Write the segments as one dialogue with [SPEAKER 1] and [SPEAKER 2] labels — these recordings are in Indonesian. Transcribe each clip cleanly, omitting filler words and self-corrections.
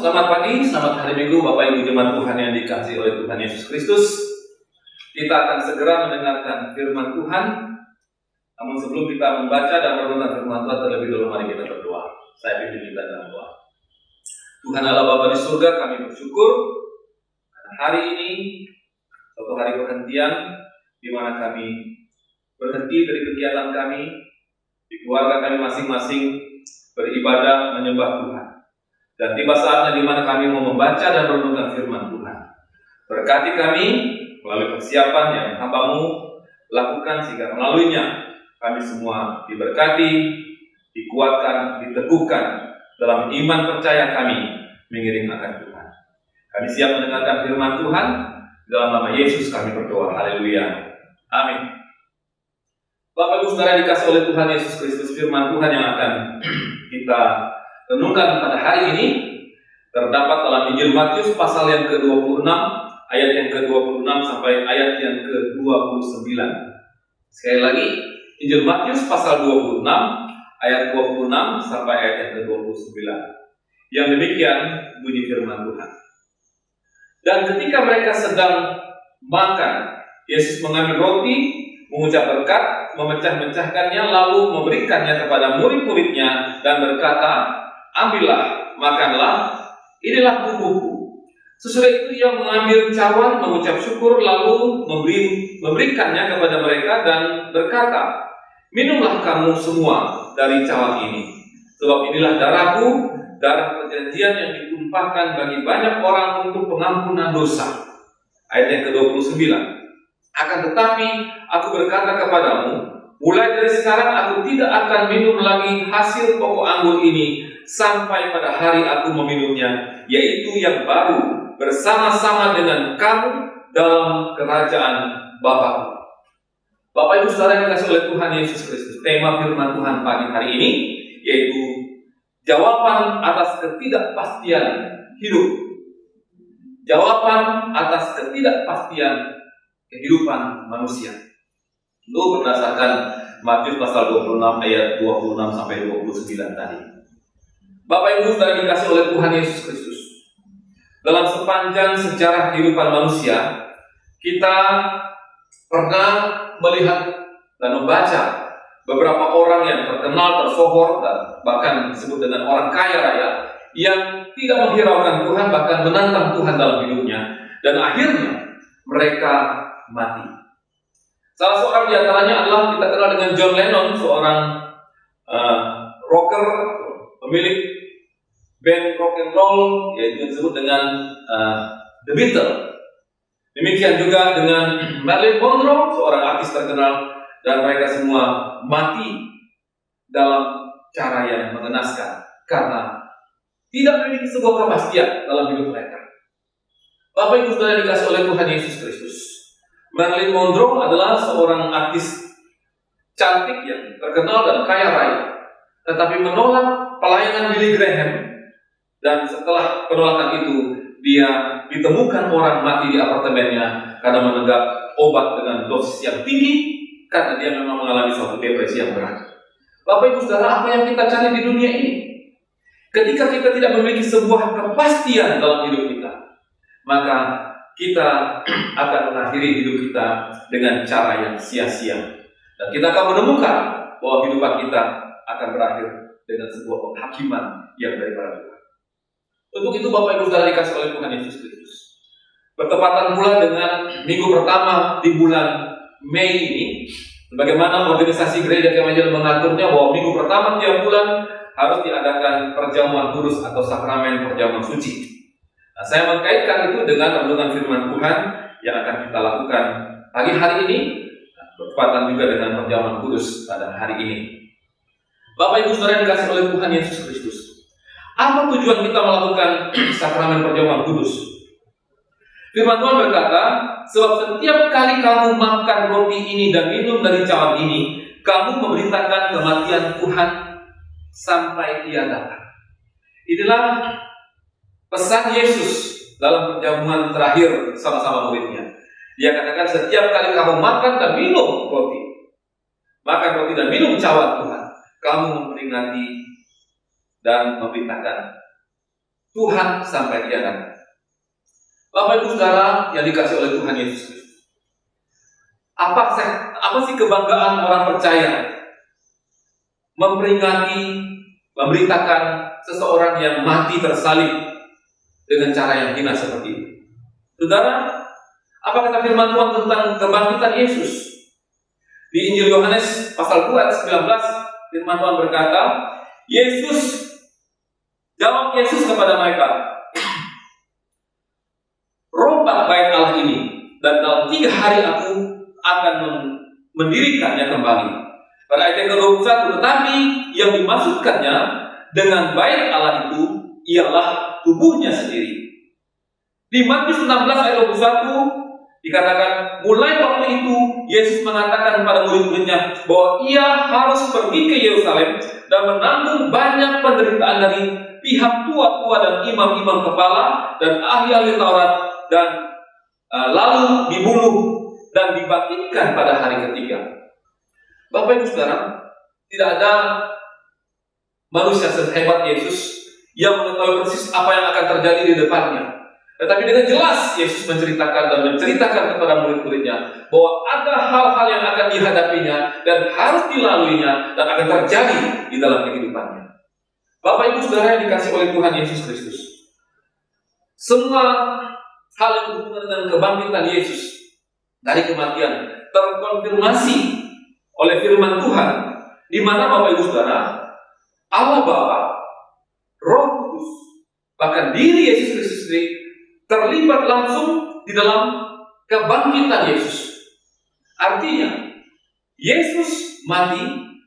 [SPEAKER 1] selamat pagi, selamat hari Minggu Bapak Ibu Jemaat Tuhan yang dikasihi oleh Tuhan Yesus Kristus. Kita akan segera mendengarkan firman Tuhan. Namun sebelum kita membaca dan merenungkan firman Tuhan, terlebih dahulu mari kita berdoa. Saya pimpin kita dalam doa. Tuhan Allah Bapa di surga, kami bersyukur karena hari ini suatu hari perhentian di mana kami berhenti dari kegiatan kami, di keluarga kami masing-masing beribadah menyembah Tuhan. Dan tiba saatnya di mana kami mau membaca dan merenungkan firman Tuhan. Berkati kami melalui persiapan yang hamba-Mu lakukan sehingga melaluinya kami semua diberkati, dikuatkan, diteguhkan dalam iman percaya kami mengiring akan Tuhan. Kami siap mendengarkan firman Tuhan. Dalam nama Yesus kami berdoa. Haleluya. Amin. Bapak Ibu Saudara dikasih oleh Tuhan Yesus Kristus, firman Tuhan yang akan kita renungkan pada hari ini terdapat dalam Injil Matius pasal yang ke-26 ayat yang ke-26 sampai ayat yang ke-29. Sekali lagi, Injil Matius pasal 26 ayat 26 sampai ayat yang ke-29. Yang demikian bunyi firman Tuhan. Dan ketika mereka sedang makan, Yesus mengambil roti, mengucap berkat, memecah-mecahkannya, lalu memberikannya kepada murid-muridnya dan berkata, "Ambillah, makanlah, inilah tubuhku." Sesudah itu ia mengambil cawan, mengucap syukur, lalu memberikannya kepada mereka dan berkata, "Minumlah kamu semua dari cawan ini, sebab inilah darahku, darah perjanjian yang ditumpahkan bagi banyak orang untuk pengampunan dosa." Ayat yang ke-29. "Akan tetapi aku berkata kepadamu, mulai dari sekarang aku tidak akan minum lagi hasil pokok anggur ini sampai pada hari aku meminumnya, yaitu yang baru bersama-sama dengan kamu dalam kerajaan Bapa-Ku." Bapak Ibu Saudara yang dikasihi oleh Tuhan Yesus Kristus, tema firman Tuhan pagi hari ini yaitu jawaban atas ketidakpastian hidup. Jawaban atas ketidakpastian kehidupan manusia. Itu berdasarkan Matius pasal 26 ayat 26 sampai 29 tadi. Bapak Ibu Saudara dikasihi oleh Tuhan Yesus Kristus, dalam sepanjang sejarah kehidupan manusia, kita pernah melihat dan membaca beberapa orang yang terkenal, tersohor, dan bahkan disebut dengan orang kaya raya yang tidak menghiraukan Tuhan, bahkan menantang Tuhan dalam hidupnya, dan akhirnya mereka mati. Salah seorang di antaranya adalah kita kenal dengan John Lennon, seorang rocker, pemilik band rock and roll, yaitu disebut dengan The Beatles. Demikian juga dengan Marilyn Monroe, seorang artis terkenal, dan mereka semua mati dalam cara yang mengenaskan karena tidak memiliki sebuah kepastian dalam hidup mereka. Bapak Ibu Saudara dikasihi oleh Tuhan Yesus Kristus, Marilyn Monroe adalah seorang artis cantik yang terkenal dan kaya raya, tetapi menolak pelayanan Billy Graham, dan setelah penolakan itu dia ditemukan orang mati di apartemennya karena menenggak obat dengan dosis yang tinggi karena dia memang mengalami suatu depresi yang berat. Bapak Ibu Saudara, apa yang kita cari di dunia ini? Ketika kita tidak memiliki sebuah kepastian dalam hidup kita, maka kita akan mengakhiri hidup kita dengan cara yang sia-sia. Dan kita akan menemukan bahwa kehidupan kita akan berakhir dengan sebuah penghakiman yang daripada Tuhan. Untuk itu Bapak Ibu Saudara dikasihi oleh Tuhan Yesus Kristus, bertepatan pula dengan minggu pertama di bulan Mei ini, bagaimana organisasi gereja Kemajuan mengaturnya bahwa minggu pertama tiap bulan harus diadakan perjamuan kudus atau sakramen perjamuan suci. Nah, saya mengkaitkan itu dengan renungan firman Tuhan yang akan kita lakukan pagi hari ini, bertepatan juga dengan perjamuan kudus pada hari ini. Bapak Ibu Saudara yang dikasihi oleh Tuhan Yesus Kristus, apa tujuan kita melakukan sakramen perjamuan kudus? Firman Tuhan berkata, "Sebab setiap kali kamu makan roti ini dan minum dari cawan ini, kamu memberitakan kematian Tuhan sampai Dia datang." Inilah pesan Yesus dalam perjamuan terakhir sama-sama muridnya. Dia katakan, setiap kali kamu makan dan minum roti dan minum cawan Tuhan, kamu memperingati dan memberitakan Tuhan sampai dia datang. Bapak Ibu Saudara yang dikasih oleh Tuhan Yesus Kristus, apa sih kebanggaan orang percaya memperingati, memberitakan seseorang yang mati tersalib dengan cara yang hina seperti itu? Saudara, apa kata firman Tuhan tentang kebangkitan Yesus? Di Injil Yohanes pasal 2 ayat 19, firman Tuhan berkata, jawab Yesus kepada mereka, "Rombak bait Allah ini, dan dalam 3 hari aku akan mendirikannya kembali." Pada ayat yang ke-21, tetapi yang dimaksudkannya dengan bait Allah itu ialah tubuhnya sendiri. Di Matius 16 ayat 21 dikatakan, mulai waktu itu Yesus mengatakan kepada murid-muridnya bahwa ia harus pergi ke Yerusalem dan menanggung banyak penderitaan dari pihak tua-tua dan imam-imam kepala dan ahli-ahli Taurat, dan lalu dibunuh dan dibangkitkan pada hari ketiga. Bapak Ibu Saudara, tidak ada manusia sehebat Yesus yang mengetahui persis apa yang akan terjadi di depannya. Tetapi dengan jelas Yesus menceritakan kepada murid-muridnya bahwa ada hal-hal yang akan dihadapinya dan harus dilaluinya dan akan terjadi di dalam kehidupannya. Bapak Ibu Saudara yang dikasih oleh Tuhan Yesus Kristus, semua hal yang berhubungan dengan kebangkitan Yesus dari kematian terkonfirmasi oleh firman Tuhan, di mana Bapak Ibu Saudara, Allah Bapa, Roh Kudus, bahkan diri Yesus Kristus sendiri terlibat langsung di dalam kebangkitan Yesus. Artinya, Yesus mati,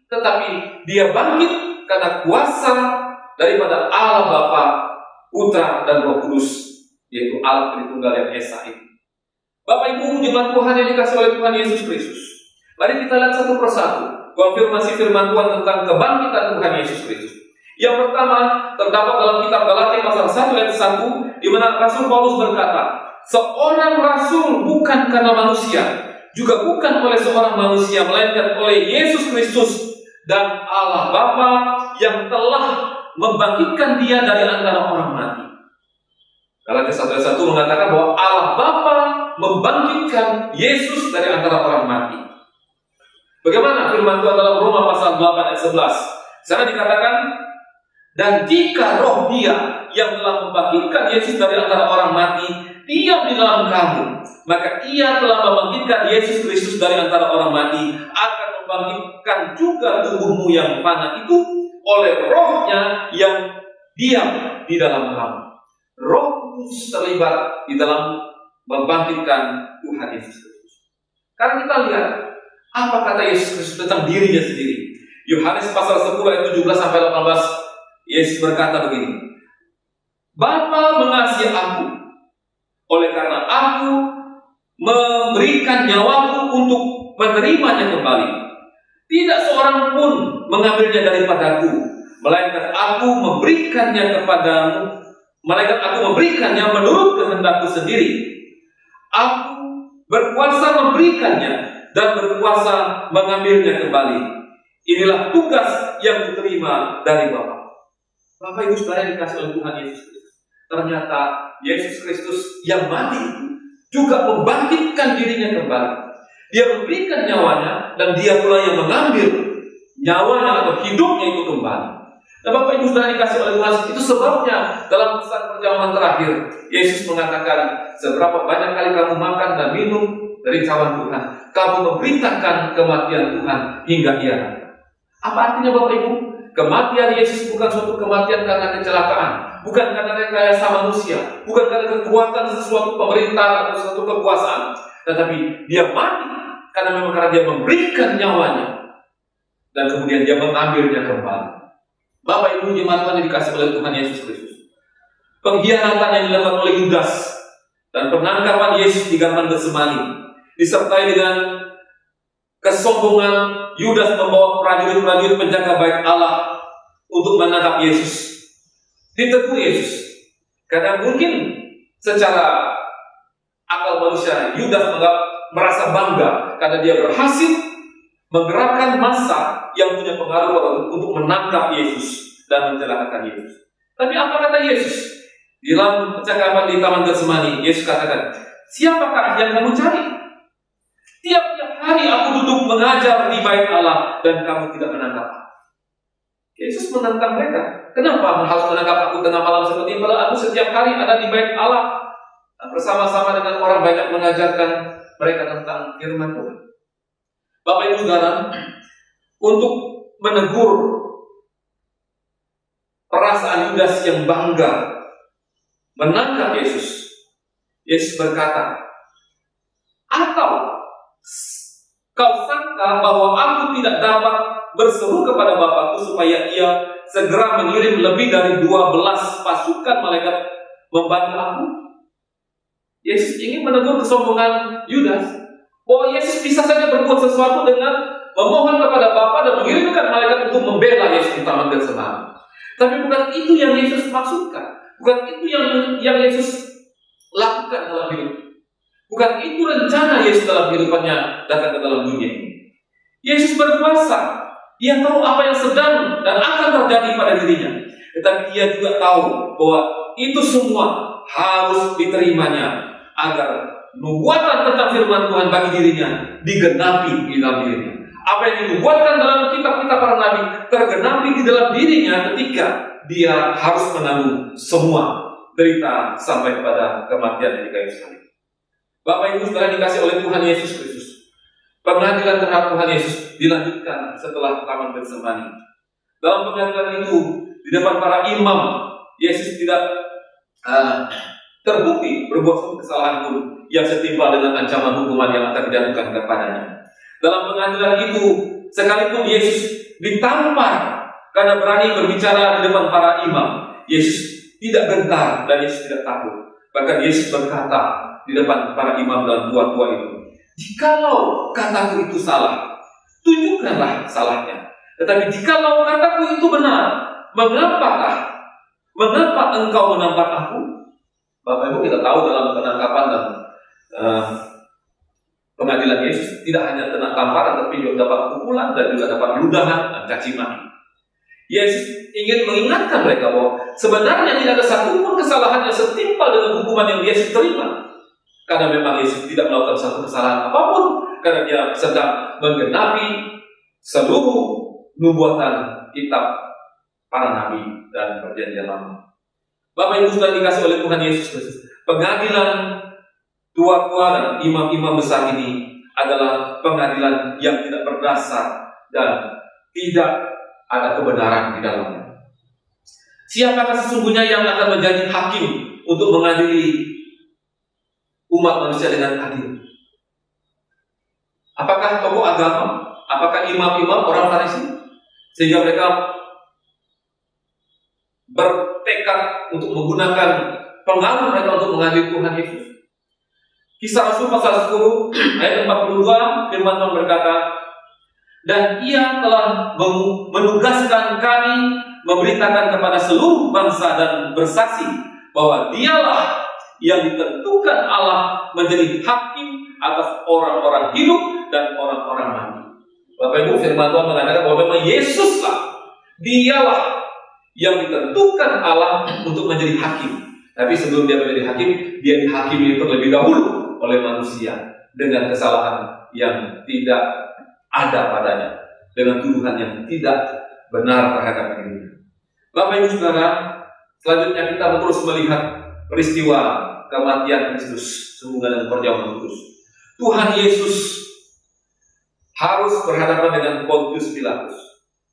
[SPEAKER 1] tetapi dia bangkit karena kuasa daripada Allah Bapa, Putra, dan Roh Kudus, yaitu Allah Tritunggal yang Esa itu. Bapak Ibu jemaat Tuhan yang dikasih oleh Tuhan Yesus Kristus, mari kita lihat satu persatu konfirmasi firman Tuhan tentang kebangkitan Tuhan Yesus Kristus. Yang pertama terdapat dalam kitab Galatia pasal 1 ayat 1, di mana Rasul Paulus berkata, seorang rasul bukan karena manusia, juga bukan oleh seorang manusia, melainkan oleh Yesus Kristus dan Allah Bapa yang telah membangkitkan dia dari antara orang mati. Galatia 1 ayat 1 mengatakan bahwa Allah Bapa membangkitkan Yesus dari antara orang mati. Bagaimana firman Tuhan dalam Roma pasal 8 ayat 11? Sana dikatakan, dan jika roh dia yang telah membangkitkan Yesus dari antara orang mati diam di dalam kamu, maka ia telah membangkitkan Yesus Kristus dari antara orang mati, akan membangkitkan juga tubuhmu yang fana itu oleh rohnya yang diam di dalam kamu. Roh Kudus terlibat di dalam membangkitkan Tuhan Yesus Kristus. Karena kita lihat apa kata Yesus Kristus tentang dirinya sendiri. Yohanes pasal 10 ayat 17 sampai 18, Yesus berkata begini, Bapa mengasihi aku, oleh karena aku memberikan nyawaku untuk menerimanya kembali. Tidak seorang pun mengambilnya daripadaku, melainkan aku memberikannya kepadamu, melainkan aku memberikannya menurut kehendakku sendiri. Aku berkuasa memberikannya dan berkuasa mengambilnya kembali. Inilah tugas yang diterima dari Bapa. Bapak Ibu Saudara yang dikasih oleh Tuhan Yesus Kristus, ternyata Yesus Kristus yang mati itu juga membangkitkan dirinya kembali. Dia memberikan nyawanya dan dia pula yang mengambil nyawanya atau hidupnya itu kembali. Nah Bapak Ibu Saudara yang dikasih oleh Tuhan, itu sebabnya dalam pesan perjamuan terakhir Yesus mengatakan, seberapa banyak kali kamu makan dan minum dari cawan Tuhan, kamu memberitakan kematian Tuhan hingga ia datang. Apa artinya Bapak Ibu? Kematian Yesus bukan suatu kematian karena kecelakaan, bukan karena rekayasa manusia, bukan karena kekuatan sesuatu pemerintah atau sesuatu kekuasaan, tetapi dia mati karena dia memberikan nyawanya dan kemudian dia mengambilnya kembali. Bapak Ibu jemaat Tuhan yang dikasih oleh Tuhan Yesus Kristus, pengkhianatan yang dilakukan oleh Yudas dan penangkapan Yesus di Taman Getsemani disertai dengan kesombongan Yudas membawa prajurit-prajurit penjaga bait Allah untuk menangkap Yesus. Ditegur Yesus karena mungkin secara akal manusia Yudas merasa bangga karena dia berhasil menggerakkan massa yang punya pengaruh untuk menangkap Yesus dan mencelakakan Yesus. Tapi apa kata Yesus? Di dalam percakapan di Taman Getsemani, Yesus katakan, siapakah yang kamu cari? Tiap-tiap hari aku duduk mengajar di bait Allah dan kamu tidak menangkap aku. Yesus menentang mereka. Kenapa harus menangkap aku tengah malam seperti ini? Padahal aku setiap hari ada di bait Allah bersama-sama dengan orang banyak mengajarkan mereka tentang firman Tuhan. Bapak Ibu Saudara, untuk menegur perasaan Yudas yang bangga menangkap Yesus, Yesus berkata, atau kau sangka bahwa aku tidak dapat berseru kepada Bapakku supaya ia segera mengirim lebih dari 12 pasukan malaikat membantu aku? Yesus ingin menegur kesombongan Yudas, bahwa Yesus bisa saja berbuat sesuatu dengan memohon kepada Bapa dan mengirimkan malaikat untuk membela Yesus di Taman Getsemani. Tapi bukan itu yang Yesus maksudkan. Bukan itu yang Yesus lakukan dalam hidup. Bukan itu rencana Yesus dalam kehidupannya datang ke dalam dunia ini. Yesus berkuasa. Dia tahu apa yang sedang dan akan terjadi pada dirinya. Tetapi dia juga tahu bahwa itu semua harus diterimanya agar nubuatan tentang firman Tuhan bagi dirinya digenapi di dalam dirinya. Apa yang dinubuatkan dalam kitab-kitab para nabi tergenapi di dalam dirinya ketika dia harus menanggung semua derita sampai kepada kematian di kayu salib. Bapak Ibu Saudara dikasih oleh Tuhan Yesus Kristus, pengadilan terhadap Tuhan Yesus dilanjutkan setelah Taman Getsemani. Dalam pengadilan itu, di depan para imam, Yesus tidak terbukti berbuat suatu kesalahan pun yang setimpal dengan ancaman hukuman yang akan dijatuhkan kepadanya. Dalam pengadilan itu, sekalipun Yesus ditampar karena berani berbicara di depan para imam, Yesus tidak gentar dan Yesus tidak takut. Bahkan Yesus berkata di depan para imam dan tua-tua itu, jikalau kataku itu salah, tunjukkanlah salahnya. Tetapi jikalau kataku itu benar, mengapa engkau menampak aku? Bapak Ibu, kita tahu dalam penangkapan dan pengadilan Yesus tidak hanya kena tamparan, tapi juga dapat pukulan dan juga dapat ludahan dan caci maki. Yesus ingin mengingatkan mereka bahwa sebenarnya tidak ada satupun kesalahan yang setimpal dengan hukuman yang Yesus terima. Karena memang Yesus tidak melakukan satu kesalahan apapun, karena dia sedang menggenapi seluruh nubuatan kitab para nabi dan perjanjian lama. Bapak Ibu sudah dikasih oleh Tuhan Yesus Kristus, pengadilan tua-tua dan imam-imam besar ini adalah pengadilan yang tidak berdasar dan tidak ada kebenaran di dalamnya. Siapakah sesungguhnya yang akan menjadi hakim untuk mengadili umat manusia dengan adil? Apakah tokoh agama? Apakah imam-imam orang Farisi? Sehingga mereka bertekad untuk menggunakan pengaruh mereka untuk mengadili Tuhan Yesus. Kisah Rasul pasal 10 ayat 42, firman Tuhan berkata, dan ia telah menugaskan kami memberitakan kepada seluruh bangsa dan bersaksi bahwa dialah yang ditentukan Allah menjadi hakim atas orang-orang hidup dan orang-orang mati. Bapak Ibu, firman Tuhan mengatakan bahwa memang Yesuslah, dialah yang ditentukan Allah untuk menjadi hakim. Tapi sebelum dia menjadi hakim, dia dihakimi terlebih dahulu oleh manusia dengan kesalahan yang tidak ada padanya, dengan tuduhan yang tidak benar terhadap dirinya. Bapak Ibu Saudara, selanjutnya kita terus melihat peristiwa kematian Kristus sehubungan dengan perjamuan kudus. Tuhan Yesus harus berhadapan dengan Pontius Pilatus.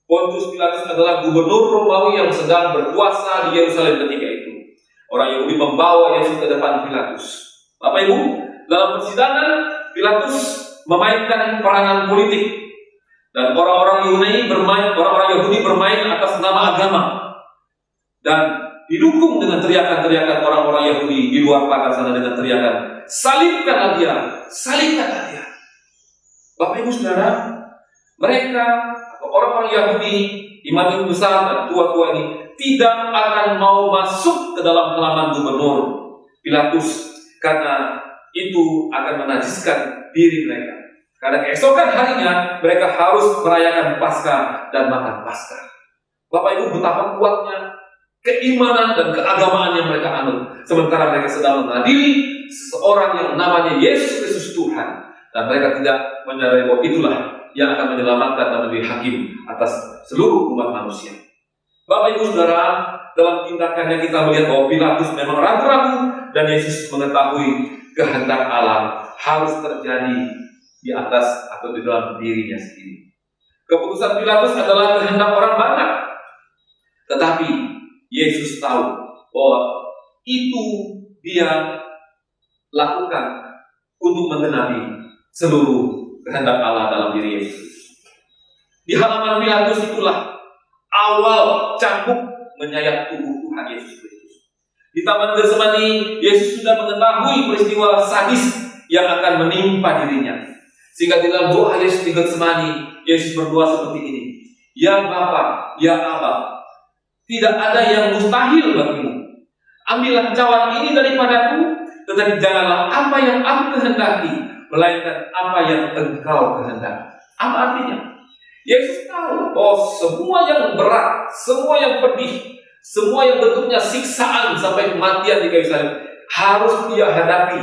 [SPEAKER 1] Pontius Pilatus adalah gubernur Romawi yang sedang berkuasa di Yerusalem ketika itu. Orang Yahudi membawa Yesus ke depan Pilatus. Bapak Ibu, dalam persidangan Pilatus memainkan peranan politik dan orang-orang Yahudi bermain atas nama agama dan didukung dengan teriakan-teriakan orang-orang Yahudi di luar pagar sana dengan teriakan, salibkanlah dia, salibkanlah dia. Bapak Ibu Saudara, mereka orang-orang Yahudi, imam besar dan tua-tua ini tidak akan mau masuk ke dalam halaman gubernur Pilatus karena itu akan menajiskan diri mereka. Karena keesokan harinya mereka harus merayakan Paskah dan makan Paskah. Bapak Ibu, betapa kuatnya keimanan dan keagamaan yang mereka anut, sementara mereka sedang mengadili seseorang yang namanya Yesus Kristus Tuhan, dan mereka tidak menyadari bahwa itulah yang akan menyelamatkan dan menjadi hakim atas seluruh umat manusia. Bapak Ibu Saudara, dalam tindakannya kita melihat bahwa Pilatus memang ragu-ragu, dan Yesus mengetahui kehendak Allah harus terjadi di atas atau di dalam dirinya sendiri. Keputusan Pilatus adalah kehendak orang banyak, tetapi Yesus tahu bahwa itu dia lakukan untuk menggenapi seluruh kehendak Allah dalam diri Yesus. Di halaman Pilatus itulah awal cambuk menyayat tubuh Tuhan Yesus Kristus. Di Taman Getsemani, Yesus sudah mengetahui peristiwa sadis yang akan menimpa dirinya. Sehingga di dalam doa Yesus di Getsemani, Yesus berdoa seperti ini. Ya Bapa, ya Aba, tidak ada yang mustahil bagimu. Ambillah cawan ini daripadaku, tetapi janganlah apa yang aku kehendaki, melainkan apa yang Engkau kehendaki. Apa artinya? Yesus tahu bahwa semua yang berat, semua yang pedih, semua yang bentuknya siksaan sampai kematian di kayu salib harus dia hadapi,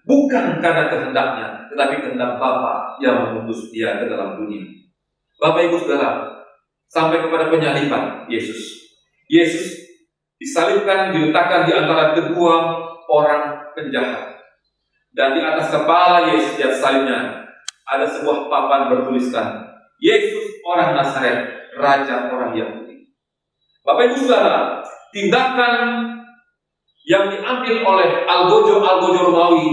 [SPEAKER 1] bukan karena kehendaknya, tetapi kehendak Bapa yang mengutus dia ke dalam dunia. Bapak Ibu Saudara, sampai kepada penyaliban Yesus. Yesus disalibkan, diletakkan di antara kedua orang penjahat. Dan di atas kepala Yesus di atas salibnya ada sebuah papan bertuliskan, Yesus orang Nazaret, Raja orang Yahudi. Bapak Ibu Saudara, tindakan yang diambil oleh algojo Romawi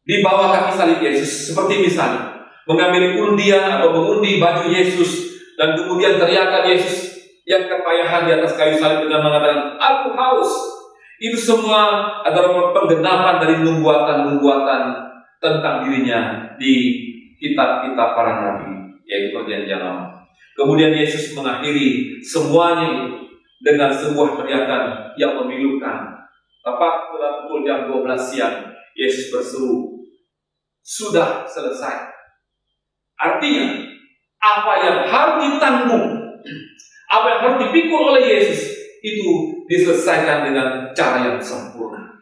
[SPEAKER 1] di bawah kaki salib Yesus, seperti misalnya mengambil undian atau mengundi baju Yesus, dan kemudian teriakan Yesus yang kepayahan di atas kayu salib dengan mengatakan, aku haus. Itu semua adalah penggenapan dari nubuatan-nubuatan tentang dirinya di kitab-kitab para nabi, yaitu Perjanjian Lama. Kemudian Yesus mengakhiri semuanya itu dengan sebuah teriakan yang memilukan. Tepat pada pukul jam 12 siang, Yesus berseru, sudah selesai. Artinya, apa yang harus ditanggung, apa yang harus dipikul oleh Yesus, itu diselesaikan dengan cara yang sempurna.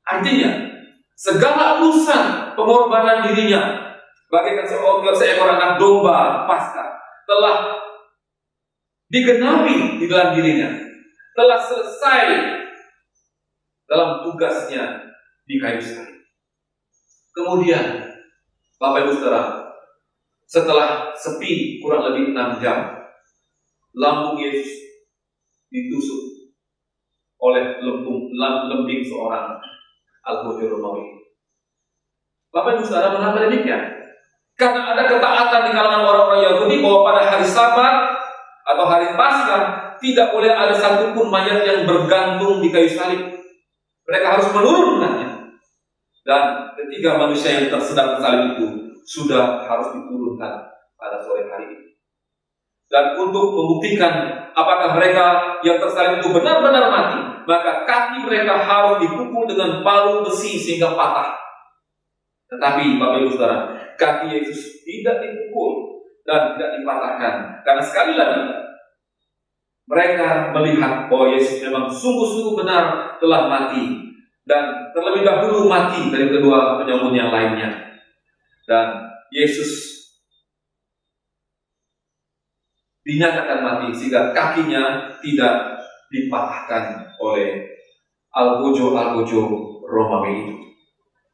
[SPEAKER 1] Artinya, segala urusan pengorbanan dirinya bagaikan seekor anak domba Paskah telah digenapi di dalam dirinya, telah selesai dalam tugasnya di kayu salib. Kemudian, Bapak Ibu Saudara, setelah sepi kurang lebih 6 jam, lambung Yesus ditusuk oleh lembing seorang algojo Romawi. Bapak Ibu Saudara, mengapa demikian? Karena ada ketaatan di kalangan orang-orang Yahudi bahwa pada hari Sabat atau hari Paskah tidak boleh ada satupun mayat yang bergantung di kayu salib. Mereka harus menurunkannya. Dan ketiga manusia yang sedang tersalib itu sudah harus diturunkan pada sore hari ini. Dan untuk membuktikan apakah mereka yang tersalib itu benar-benar mati, maka kaki mereka harus dipukul dengan palu besi sehingga patah. Tetapi Bapak Ibu Saudara, kaki Yesus tidak dipukul dan tidak dipatahkan, karena sekali lagi mereka melihat bahwa Yesus memang sungguh-sungguh benar telah mati, dan terlebih dahulu mati dari kedua penyambut yang lainnya. Dan Yesus dinyatakan mati sehingga kakinya tidak dipatahkan oleh algojo Romawi itu.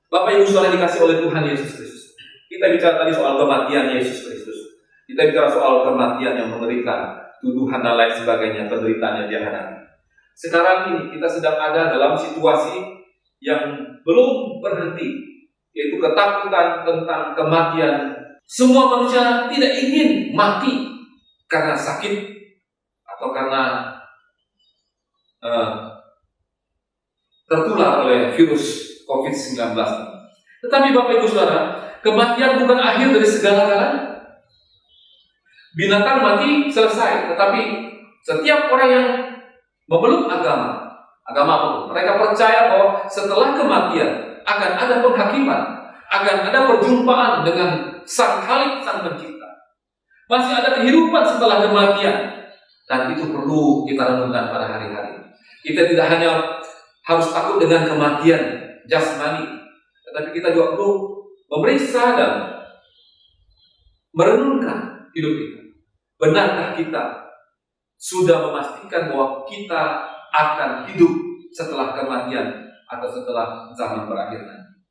[SPEAKER 1] Bapak Ibu Saudara dikasih oleh Tuhan Yesus Kristus. Kita bicara tadi soal kematian Yesus Kristus. Kita bicara soal kematian yang mengerikan, tuduhan dan lain sebagainya, penderitaan yang dia hadapi. Sekarang ini kita sedang ada dalam situasi yang belum berhenti, yaitu ketakutan tentang kematian. Semua manusia tidak ingin mati karena sakit atau karena tertular oleh virus COVID-19. Tetapi Bapak Ibu Saudara, kematian bukan akhir dari segala-galanya. Binatang mati selesai, tetapi setiap orang yang memeluk agama apapun, mereka percaya bahwa setelah kematian akan ada penghakiman, akan ada perjumpaan dengan Sang Khalik, Sang Pencipta. Masih ada kehidupan setelah kematian. Dan itu perlu kita renungkan pada hari-hari. Kita tidak hanya harus takut dengan kematian jasmani, tetapi kita juga perlu memeriksa dan merenungkan hidup kita. Benarkah kita sudah memastikan bahwa kita akan hidup setelah kematian atau setelah zaman berakhir nanti?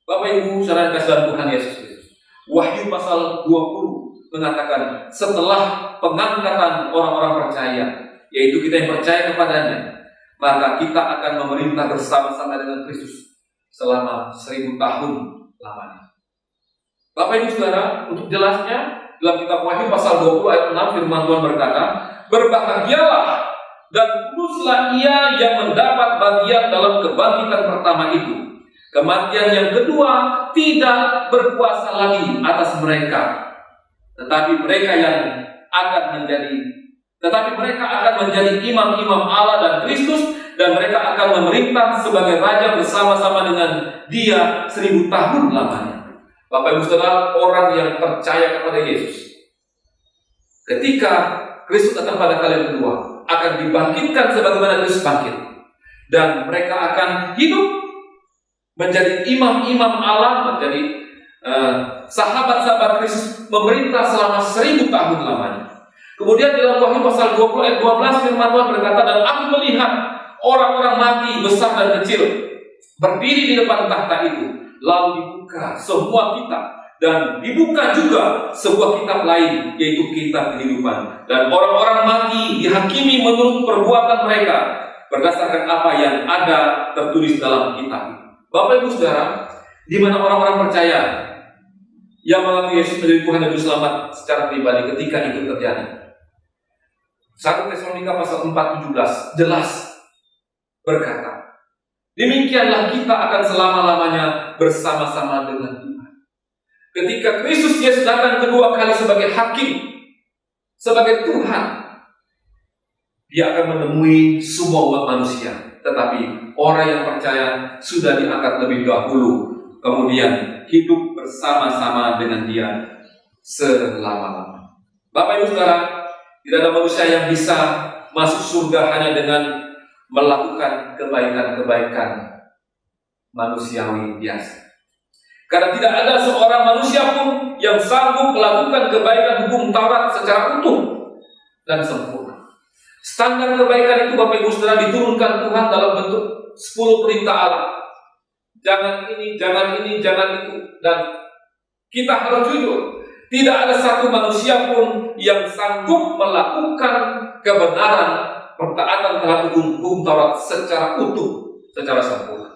[SPEAKER 1] Bapak Ibu saudara kasih Tuhan Yesus Kristus, Wahyu pasal 20 mengatakan setelah pengangkatan orang-orang percaya, yaitu kita yang percaya kepadanya, maka kita akan memerintah bersama-sama dengan Kristus selama 1000 tahun lamanya. Bapak Ibu saudara, untuk jelasnya dalam kitab Wahyu pasal 20 ayat 6 firman Tuhan berkata, berbahagialah dan kuduslah ia yang mendapat bagian dalam kebangkitan pertama itu. Kematian yang kedua tidak berkuasa lagi atas mereka, tetapi mereka akan menjadi imam-imam Allah dan Kristus, dan mereka akan memerintah sebagai raja bersama-sama dengan Dia 1000 tahun lamanya. Bapak Ibu saudara, orang yang percaya kepada Yesus, ketika Kristus datang pada kali yang kedua, akan dibangkitkan sebagaimana Kristus bangkit, dan mereka akan hidup menjadi imam-imam Allah, menjadi sahabat-sahabat Kristus, memerintah selama 1000 tahun lamanya. Kemudian dalam Wahyu pasal 20 ayat 12 firman Tuhan berkata, dan aku melihat orang-orang mati besar dan kecil berdiri di depan takhta itu, lalu dibuka semua kitab, dan dibuka juga sebuah kitab lain, yaitu kitab kehidupan. Dan orang-orang mati dihakimi menurut perbuatan mereka berdasarkan apa yang ada tertulis dalam kitab itu. Bapak Ibu saudara, di mana orang-orang percaya yang mengakui Yesus menjadi Tuhan dan Juru Selamat secara pribadi ketika itu terjadi? 1 Tesalonika pasal 4:17 jelas berkata, demikianlah kita akan selama-lamanya bersama-sama dengan Tuhan. Ketika Kristus Yesus datang kedua kali sebagai hakim, sebagai Tuhan, Dia akan menemui semua umat manusia. Tetapi orang yang percaya sudah diangkat lebih dahulu, kemudian hidup bersama-sama dengan Dia selama-lamanya. Bapak Ibu saudara, tidak ada manusia yang bisa masuk surga hanya dengan melakukan kebaikan-kebaikan manusiawi biasa. Karena tidak ada seorang manusia pun yang sanggup melakukan kebaikan hukum Taurat secara utuh dan sempurna. Standar kebaikan itu Bapak Ibu saudara diturunkan Tuhan dalam bentuk 10 perintah Allah. Jangan ini, jangan ini, jangan itu. Dan kita harus jujur, tidak ada satu manusia pun yang sanggup melakukan kebenaran pertaatan terhadap hukum Taurat secara utuh, secara sempurna.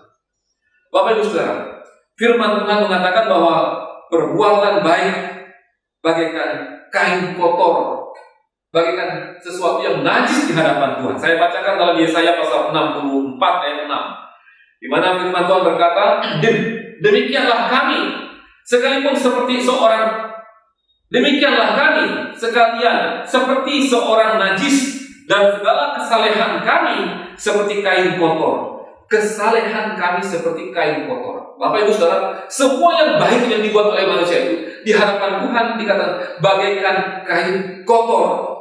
[SPEAKER 1] Bapak Ibu saudara, firman Tuhan mengatakan bahwa perbuatan baik bagaikan kain kotor, bagaikan sesuatu yang najis di hadapan Tuhan. Saya bacakan dalam Yesaya pasal 64 ayat 6, di mana firman Tuhan berkata, demikianlah kami sekalian seperti seorang najis, dan segala kesalehan kami seperti kain kotor. Kesalehan kami seperti kain kotor. Bapak Ibu saudara, semua yang baik yang dibuat oleh manusia itu di hadapan Tuhan dikatakan bagaikan kain kotor,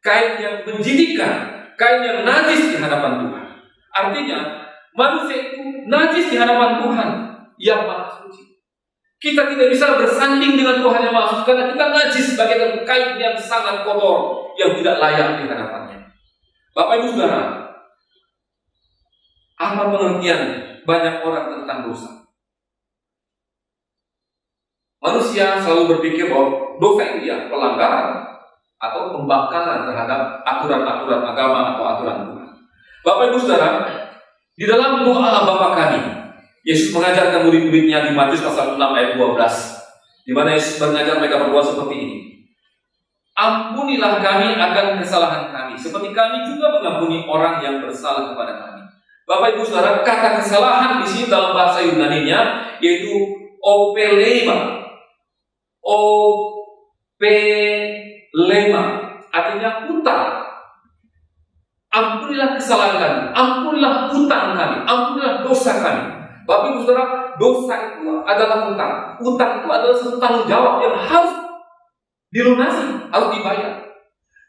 [SPEAKER 1] kain yang menjijikkan, kain yang najis di hadapan Tuhan. Artinya manusia itu najis di hadapan Tuhan yang Maha Suci. Kita tidak bisa bersanding dengan Tuhan yang Maha Suci karena kita najis bagaikan kain yang sangat kotor yang tidak layak di hadapannya. Bapak Ibu saudara, apa pengertian banyak orang tentang dosa? Manusia selalu berpikir bahwa dosa itu ya pelanggaran atau pembangkangan terhadap aturan-aturan agama atau aturan Tuhan. Bapak Ibu saudara, di dalam doa Bapa kami, Yesus mengajarkan murid-muridnya di Matius pasal 6 ayat 12, di mana Yesus mengajar mereka berdoa seperti ini. Ampunilah kami akan kesalahan kami, seperti kami juga mengampuni orang yang bersalah kepada kami. Bapak Ibu saudara, kata kesalahan di sini dalam bahasa Yunaninya yaitu opelema. Opelema artinya utang. Ampunilah kesalahan kami, ampunilah utang kami, ampunilah dosa kami. Bapak Ibu saudara, dosa itu adalah utang. Utang itu adalah satu tanggung jawab yang harus dilunasi, harus dibayar.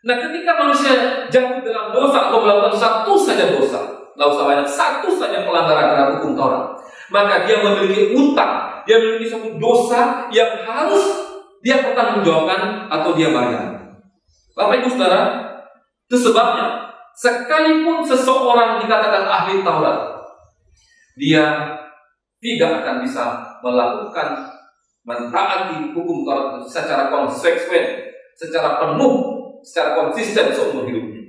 [SPEAKER 1] Nah, ketika manusia jatuh dalam dosa atau melakukan satu saja dosa, nggak usah banyak, satu saja pelanggaran terhadap hukum Taurat, maka dia memiliki utang, dia memiliki suatu dosa yang harus dia pertanggungjawabkan atau dia bayar. Bapak Ibu Saudara, itu sebabnya sekalipun seseorang dikatakan ahli Taurat, dia tidak akan bisa melakukan mentaati hukum Taurat secara konsekuen, secara penuh, secara konsisten seumur hidupnya.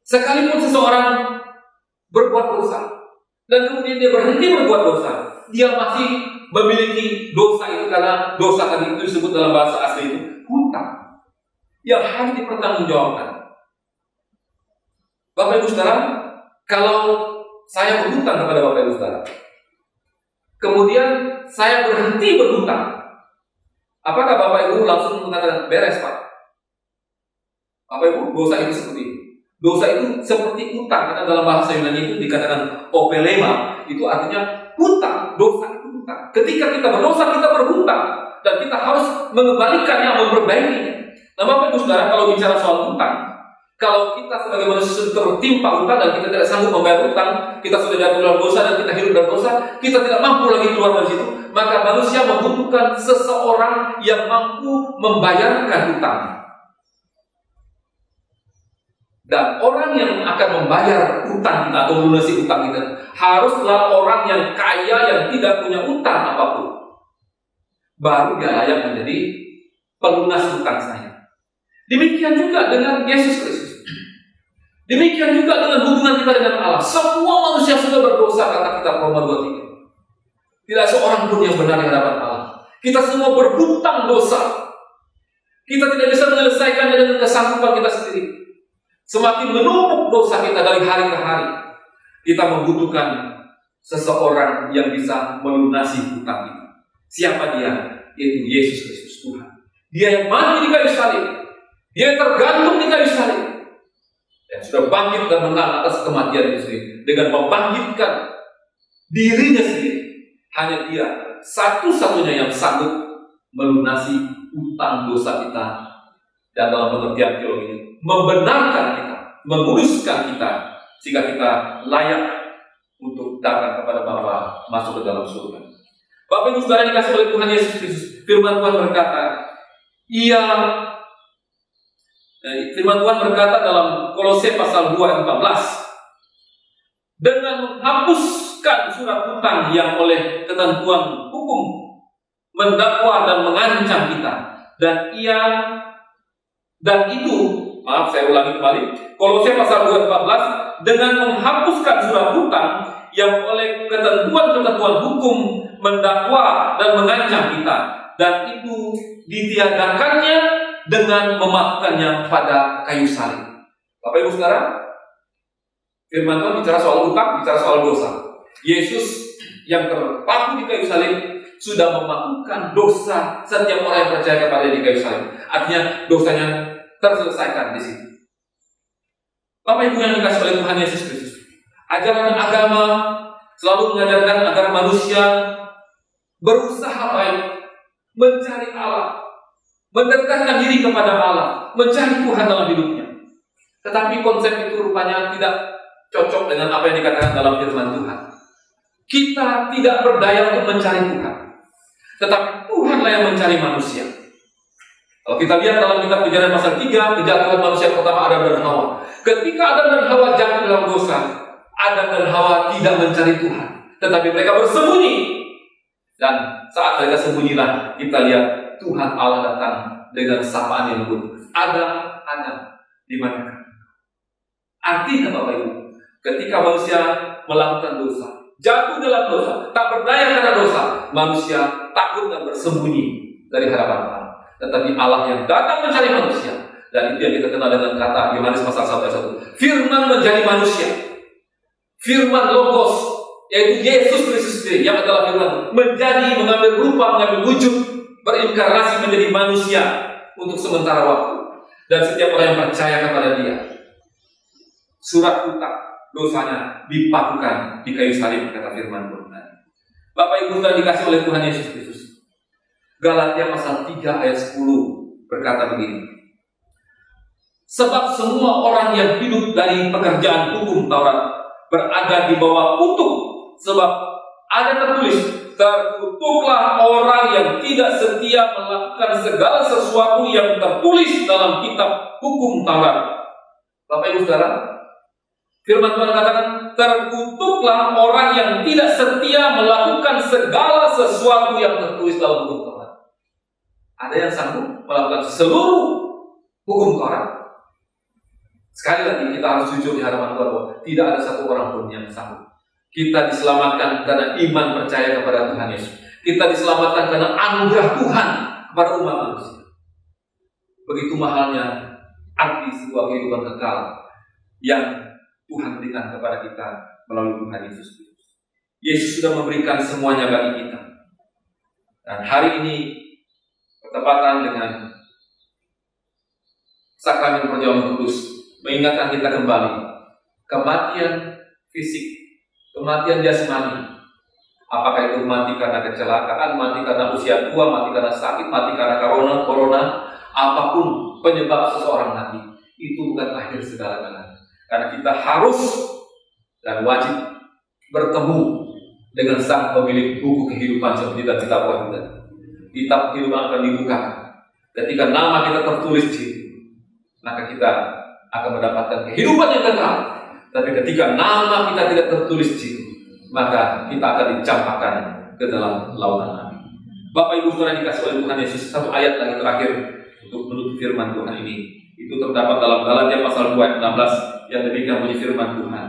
[SPEAKER 1] Sekalipun seseorang berbuat dosa dan kemudian dia berhenti berbuat dosa, dia masih memiliki dosa itu, karena dosa tadi itu disebut dalam bahasa asli itu hutang yang harus dipertanggungjawabkan. Bapak Ibu Saudara, kalau saya berhutang kepada Bapak Ibu Saudara, kemudian saya berhenti berhutang, apakah Bapak Ibu langsung mengatakan beres Pak? Bapak Ibu, dosa itu seperti itu. Dosa itu seperti utang. Kita dalam bahasa Yunani itu dikatakan opelema, itu artinya hutang. Dosa itu hutang. Ketika kita berdosa, kita berhutang dan kita harus mengembalikannya, memperbaikinya. Nah, Bapak Ibu Saudara, kalau bicara soal hutang, kalau kita sebagai manusia tertimpa hutang dan kita tidak sanggup membayar hutang, kita sudah jatuh dalam dosa dan kita hidup dalam dosa, kita tidak mampu lagi keluar dari situ, maka manusia membutuhkan seseorang yang mampu membayarkan hutang. Dan orang yang akan membayar hutang kita atau melunasi hutang kita haruslah orang yang kaya, yang tidak punya hutang apapun. Baru dia layak menjadi pelunas hutang saya. Demikian juga dengan Yesus Kristus. Demikian juga dengan hubungan kita dengan Allah. Semua manusia sudah berdosa, kata kitab Roma 2:3. Tidak seorang pun yang benar di hadapan Allah. Kita semua berhutang dosa. Kita tidak bisa menyelesaikannya dengan kesanggupan kita sendiri. Semakin menumpuk dosa kita dari hari ke hari, kita membutuhkan seseorang yang bisa melunasi hutang kita. Siapa dia? Yaitu Yesus Kristus Tuhan. Dia yang mati di kayu salib. Dia yang tergantung di kayu salib. Dan sudah bangkit dan menang atas kematian itu sendiri. Dengan membangkitkan dirinya sendiri. Hanya dia satu-satunya yang sanggup melunasi hutang dosa kita. Dan dalam pengertian teologi, membenarkan kita, menguduskan kita, sehingga kita layak untuk datang kepada Bapa, masuk ke dalam surga. Bapak Ibu Saudara yang dikasihi oleh Tuhan Yesus Kristus, firman Tuhan berkata, firman Tuhan berkata dalam Kolose pasal 2 ayat 14, dengan menghapuskan surat hutang yang oleh ketentuan hukum mendakwa dan mengancam kita, dan itu, saya ulangi kembali, Kolose pasal 2 ayat 14, dengan menghapuskan surat hutang yang oleh ketentuan-ketentuan hukum mendakwa dan mengancam kita, dan itu ditiadakannya dengan memaafkannya pada kayu salib. Bapak Ibu Saudara, firman Tuhan bicara soal hutang, bicara soal dosa. Yesus yang terpaku di kayu salib sudah memaafkan dosa setiap orang yang percaya kepada di kayu salib. Artinya dosanya terselesaikan di sini. Bapak Ibu yang dikasihi oleh Tuhan Yesus Kristus, ajaran agama selalu mengajarkan agar manusia berusaha baik, mencari Allah, mendekatkan diri kepada Allah, mencari Tuhan dalam hidupnya. Tetapi konsep itu rupanya tidak cocok dengan apa yang dikatakan dalam firman Tuhan. Kita tidak berdaya untuk mencari Tuhan, tetapi Tuhanlah yang mencari manusia. Kalau kita lihat dalam kitab Kejadian pasal 3, kejatuhan manusia pertama Adam dan Hawa. Ketika Adam dan Hawa jatuh dalam dosa, Adam dan Hawa tidak mencari Tuhan, tetapi mereka bersembunyi. Dan saat mereka sembunyilah, kita lihat Tuhan Allah datang dengan sapaan yang lembut. Adam, di mana? Artinya Bapak Ibu, ketika manusia melakukan dosa, jatuh dalam dosa, tak berdaya karena dosa, manusia takut dan bersembunyi dari hadapan Allah. Tetapi Allah yang datang mencari manusia, dan itu yang kita kenal dengan kata Yohanes pasal 1 ayat 1. Firman menjadi manusia. Firman Logos, yaitu Yesus Kristus sendiri yang adalah firman, menjadi, mengambil rupa, mengambil wujud, berinkarnasi menjadi manusia untuk sementara waktu. Dan setiap orang yang percaya kepada Dia, surat hutang dosanya dipakukan di kayu salib, kata firman Tuhan. Bapak Ibu yang dikasihi oleh Tuhan Yesus Kristus, Galatia pasal 3 ayat 10 berkata begini, Sebab semua orang yang hidup dari pekerjaan hukum Taurat berada di bawah kutuk. Sebab ada tertulis, terkutuklah orang yang tidak setia melakukan segala sesuatu yang tertulis dalam kitab hukum Taurat. Bapak Ibu Saudara, firman Tuhan katakan, terkutuklah orang yang tidak setia melakukan segala sesuatu yang tertulis dalam hukum Taurat. Ada yang sanggup melakukan seluruh hukum Taurat? Sekali lagi kita harus jujur di hadapan Tuhan bahwa tidak ada satu orang pun yang sanggup. Kita diselamatkan karena iman percaya kepada Tuhan Yesus. Kita diselamatkan karena anugerah Tuhan kepada umat manusia. Begitu mahalnya arti sebuah kehidupan kekal yang Tuhan berikan kepada kita melalui Tuhan Yesus Kristus. Yesus sudah memberikan semuanya bagi kita. Dan hari ini bertepatan dengan sakramen perjamuan kudus, mengingatkan kita kembali kematian fisik, kematian jasmani. Apakah itu mati karena kecelakaan, mati karena usia tua, mati karena sakit, mati karena corona, apapun penyebab seseorang mati, itu bukan akhir segala-galanya. Karena kita harus dan wajib bertemu dengan Sang Pemilik buku kehidupan seperti kita buat. Kitab kehidupan akan dibuka. Ketika nama kita tertulis di situ, maka kita akan mendapatkan kehidupan yang kekal. Tapi ketika nama kita tidak tertulis di situ, maka kita akan dicampakkan ke dalam lautan api. Bapak Ibu Saudara dikasih oleh Tuhan Yesus, satu ayat lagi terakhir untuk menutup firman Tuhan ini. Itu terdapat dalam Galatia pasal 2 ayat 16 yang demikian bunyi firman Tuhan.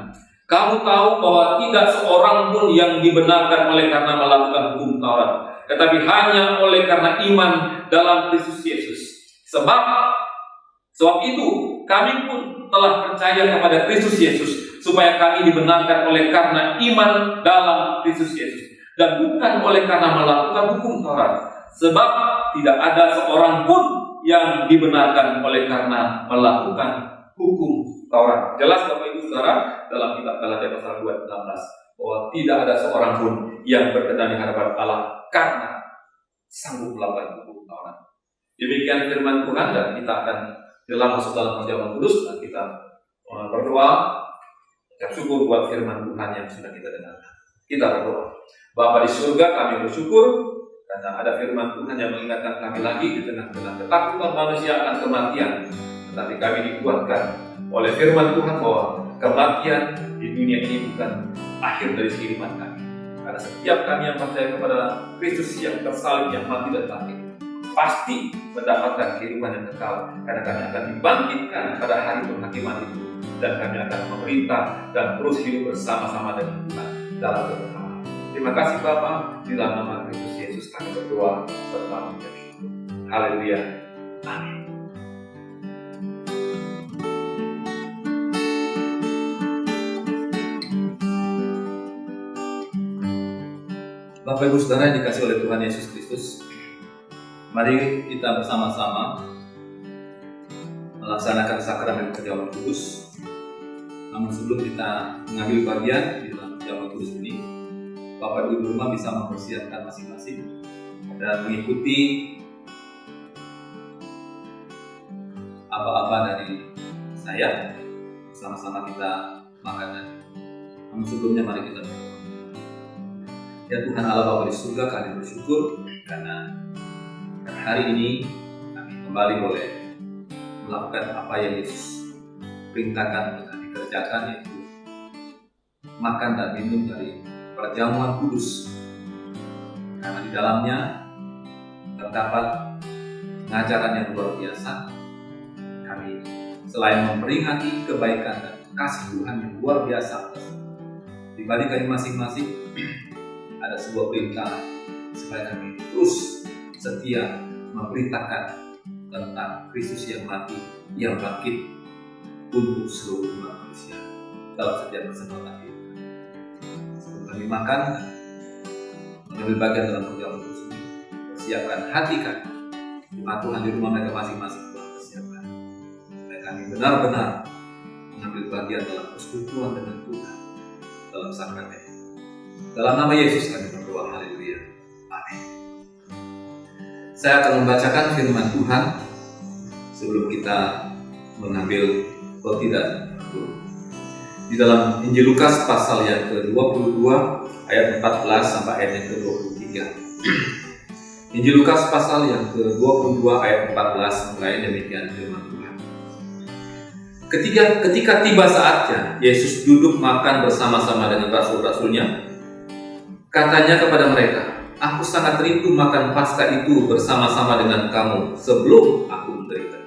[SPEAKER 1] Kamu tahu bahwa tidak seorang pun yang dibenarkan oleh karena melakukan hukum Taurat, tetapi hanya oleh karena iman dalam Kristus Yesus. Sebab itu kami pun telah percaya kepada Kristus Yesus, supaya kami dibenarkan oleh karena iman dalam Kristus Yesus, dan bukan oleh karena melakukan hukum Taurat. Sebab tidak ada seorang pun yang dibenarkan oleh karena melakukan hukum Taurat. Jelas Bapak Ibu Saudara dalam kitab Galatia pasal 2 ayat 16 bahwa tidak ada seorang pun yang berkenan di hadapan Allah karena sanggup melakukan hukum Taurat. Demikian firman Tuhan, dan kita akan jelang masuk dalam perjamuan kudus, dan kita berdoa, ucap syukur buat firman Tuhan yang sudah kita dengarkan. Kita berdoa. Bapa di surga, kami bersyukur karena ada firman Tuhan yang mengingatkan kami lagi di tengah-tengah ketakutan manusia akan kematian. Tetapi kami dikuatkan oleh firman Tuhan bahwa kematian di dunia ini bukan akhir dari kehidupan kami. Karena setiap kami yang percaya kepada Kristus yang tersalib, yang mati dan bangkit, pasti mendapatkan kehidupan yang kekal, karena kami akan dibangkitkan pada hari penghakiman itu, dan kami akan memerintah dan terus hidup bersama-sama dengan Tuhan dalam kekekalan. Terima kasih Bapa, di dalam nama Kristus Yesus kami berdoa serta mengucap syukur. Haleluya. Amin. Bapak Ibu Saudara yang dikasih oleh Tuhan Yesus Kristus, mari kita bersama-sama melaksanakan sakramen perjamuan kudus. Namun sebelum kita mengambil bagian di dalam perjamuan kudus ini, Bapak Ibu di rumah bisa mempersiapkan masing-masing dan mengikuti apa-apa dari saya. Sama-sama kita makan. Namun sebelumnya mari kita berdoa. Ya Tuhan Allah Bapa di surga, kami bersyukur karena hari ini kami kembali boleh melakukan apa yang Yesus perintahkan untuk kami kerjakan, yaitu makan dan minum dari perjamuan kudus. Karena di dalamnya terdapat pengajaran yang luar biasa. Kami selain memperingati kebaikan dan kasih Tuhan yang luar biasa pribadi kami masing-masing, ada sebuah perintah supaya kami terus setia memberitakan tentang Kristus yang mati, yang bangkit untuk seluruh umat manusia dalam setiap kesempatan ini. Sebelum kami makan, mengambil bagian dalam perjamuan kudus ini, persiapkan hati kami. Jemaat Tuhan di rumah mereka masing-masing telah persiapkan supaya kami benar-benar mengambil bagian dalam persekutuan dengan Tuhan dalam sakramen. Dalam nama Yesus kami berdoa, haleluya, amin. Saya akan membacakan firman Tuhan sebelum kita mengambil roti dan anggur. Di dalam Injil Lukas pasal yang ke-22 ayat 14 sampai ayat yang ke-23. Injil Lukas pasal yang ke-22 ayat 14 mulai demikian firman Tuhan. Ketika tiba saatnya, Yesus duduk makan bersama-sama dengan rasul-rasulnya. Katanya kepada mereka, "Aku sangat rindu makan Paskah itu bersama-sama dengan kamu sebelum aku menderita.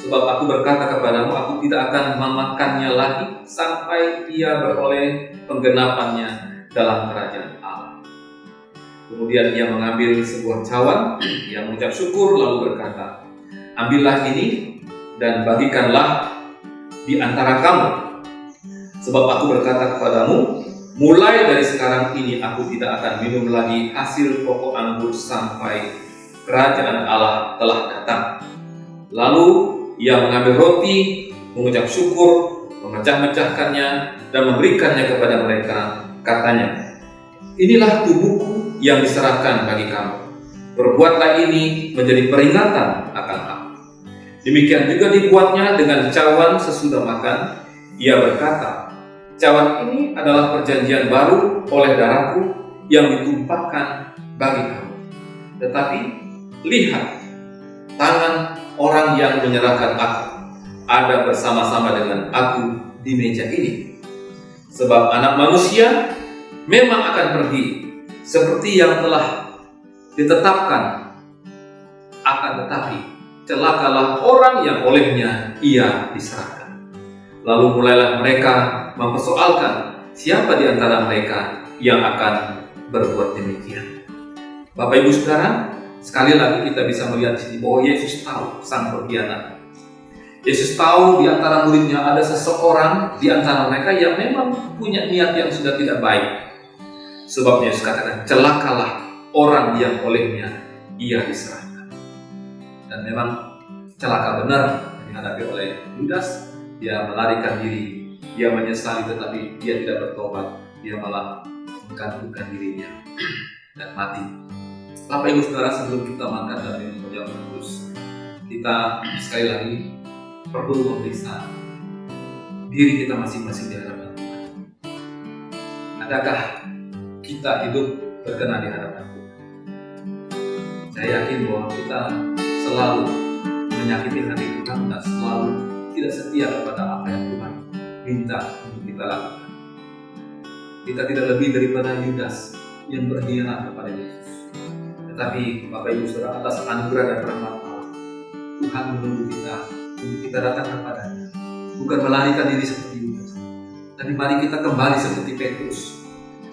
[SPEAKER 1] Sebab aku berkata kepadamu, aku tidak akan memakannya lagi sampai ia beroleh penggenapannya dalam kerajaan Allah." Kemudian ia mengambil sebuah cawan, ia mengucap syukur lalu berkata, "Ambillah ini dan bagikanlah di antara kamu. Sebab aku berkata kepadamu, mulai dari sekarang ini aku tidak akan minum lagi hasil pokok anggur sampai kerajaan Allah telah datang." Lalu ia mengambil roti, mengucap syukur, memecah-mecahkannya dan memberikannya kepada mereka. Katanya, "Inilah tubuhku yang diserahkan bagi kamu. Perbuatlah ini menjadi peringatan akan aku." Demikian juga dibuatnya dengan cawan sesudah makan. Ia berkata, "Cawan ini adalah perjanjian baru oleh darahku yang ditumpahkan bagi kamu. Tetapi lihat, tangan orang yang menyerahkan aku ada bersama-sama dengan aku di meja ini. Sebab Anak Manusia memang akan pergi seperti yang telah ditetapkan. Akan tetapi celakalah orang yang olehnya ia diserahkan." Lalu mulailah mereka mempersoalkan siapa di antara mereka yang akan berbuat demikian. Bapak Ibu Saudara, sekali lagi kita bisa melihat di sini bahwa Yesus tahu sang pengkhianat. Yesus tahu di antara muridnya ada seseorang di antara mereka yang memang punya niat yang sudah tidak baik. Sebab Yesus katakan, celakalah orang yang olehnya ia diserahkan. Dan memang celaka benar dihadapi oleh Yudas. Dia melarikan diri, dia menyesali tetapi dia tidak bertobat. Dia malah menggantungkan dirinya dan mati. Bapak Ibu Saudara, sebelum kita makan dan minum perjamuan kudus, kita sekali lagi perlu memeriksa diri kita masing-masing di hadapan Tuhan. Adakah kita hidup berkenan di hadapan Tuhan? Saya yakin bahwa kita selalu menyakiti hati Tuhan dan selalu tidak setia kepada apa yang Tuhan minta untuk kita lakukan. Kita tidak lebih daripada Yudas yang berkhianat kepada Yesus. Tetapi Bapak Ibu Saudara, atas anugerah dan rahmat Allah, Tuhan menunggu kita untuk kita datang kepadanya. Bukan melarikan diri seperti Yudas, tapi mari kita kembali seperti Petrus.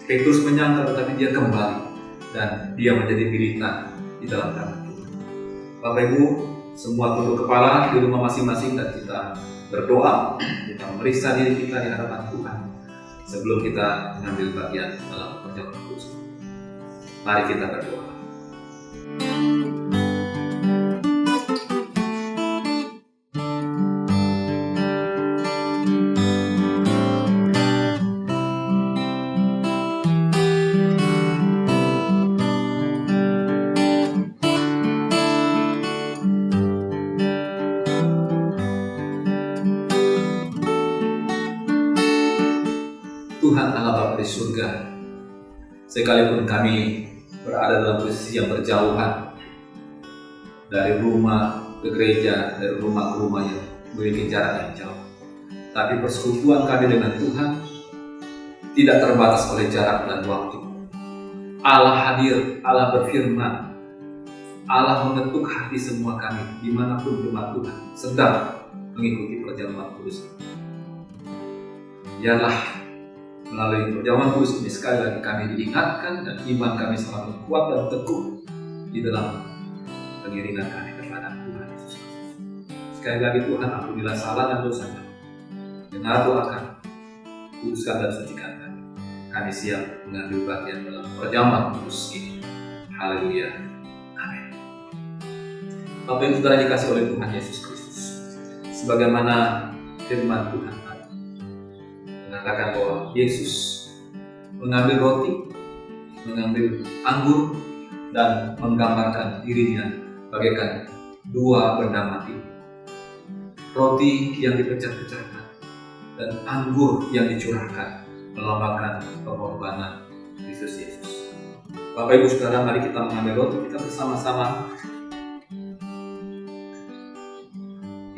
[SPEAKER 1] Petrus menyangkal tetapi dia kembali dan dia menjadi militan di dalam tangan Tuhan. Bapak Ibu, semua tunduk kepala di rumah masing-masing dan kita berdoa, kita memeriksa diri kita di hadapan Tuhan sebelum kita mengambil bagian dalam perjamuan kudus. Mari kita berdoa. Tuhan Allah Bapa di surga, sekalipun kami berada dalam posisi yang berjauhan dari rumah ke gereja, dari rumah ke rumah yang memiliki jarak yang jauh, tapi persekutuan kami dengan Tuhan tidak terbatas oleh jarak dan waktu. Allah hadir, Allah berfirman, Allah mengetuk hati semua kami dimanapun rumah Tuhan sedang mengikuti perjamuan kudus. Biarlah melalui perjamuan kudus ini sekali lagi kami diingatkan dan iman kami selalu kuat dan teguh di dalam pengiringan kami kepada Tuhan Yesus. Sekali lagi Tuhan, ampunilah salah dan dosa kami. Dengar doa kami, kuduskan dan sucikan kami. Kami siap mengambil bagian dalam perjamuan kudus ini. Haleluya. Amin. Bapak Ibu Saudara dikasih oleh Tuhan Yesus Kristus, sebagaimana firman Tuhan mengatakan bahwa Yesus mengambil roti, mengambil anggur, dan menggambarkan dirinya bagaikan dua benda mati. roti yang dipecah-pecahkan, dan anggur yang dicurahkan melambangkan pengorbanan Kristus Yesus. Bapak Ibu Saudara, mari kita mengambil roti kita bersama-sama.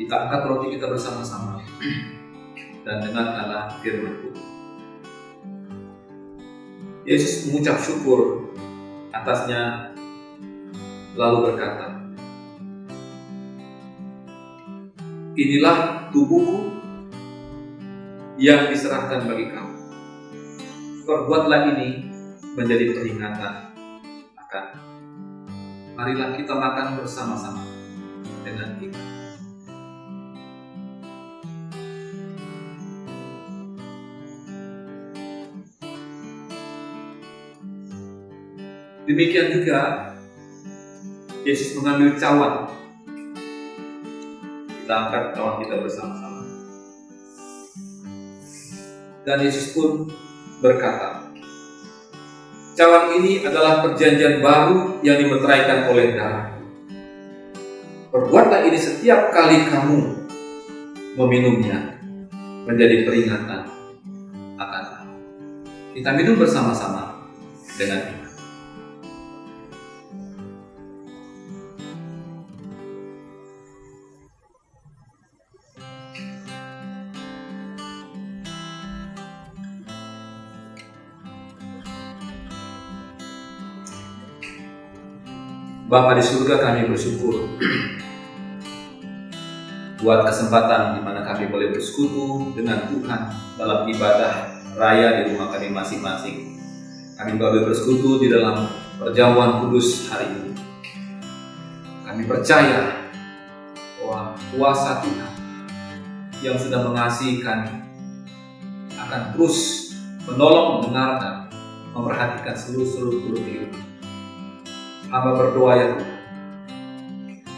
[SPEAKER 1] Kita angkat roti kita bersama-sama dan dengarkanlah firman Tuhan. Yesus mengucap syukur atasnya lalu berkata, "Inilah tubuhku yang diserahkan bagi kamu. Perbuatlah ini menjadi peringatan akan." Marilah kita makan bersama-sama dengan iman. Demikian juga Yesus mengambil cawan. Kita angkat cawan kita bersama-sama. Dan Yesus pun berkata, "Cawan ini adalah perjanjian baru yang dimeteraikan oleh darah. Perbuatlah ini setiap kali kamu meminumnya menjadi peringatan akan aku." Kita minum bersama-sama dengan iman. Bapa di surga, kami bersyukur buat kesempatan di mana kami boleh bersekutu dengan Tuhan dalam ibadah raya di rumah kami masing-masing. Kami boleh bersekutu di dalam perjamuan kudus hari ini. Kami percaya bahwa kuasa Tuhan yang sudah mengasihi kami akan terus menolong, mendengarkan, memperhatikan seluruh kehidupan. Hamba berdoa ya Tuhan,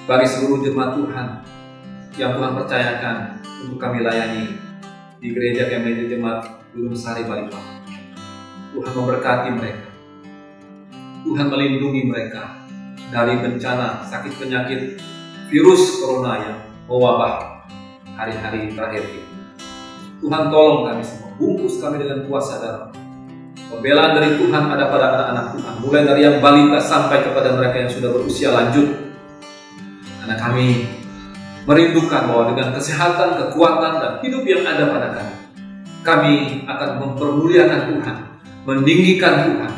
[SPEAKER 1] bagi seluruh jemaat Tuhan yang Tuhan percayakan untuk kami layani di gereja kami di jemaat Gunung Sari Balikpapan. Tuhan memberkati mereka, Tuhan melindungi mereka dari bencana, sakit penyakit, virus corona yang mewabah hari-hari terakhir ini. Tuhan tolong kami semua, bungkus kami dengan kuasa darah. Pembelaan dari Tuhan ada pada anak-anak Tuhan, mulai dari yang balita sampai kepada mereka yang sudah berusia lanjut. Karena kami merindukan bahwa dengan kesehatan, kekuatan, dan hidup yang ada pada kami akan mempermuliakan Tuhan, meninggikan Tuhan,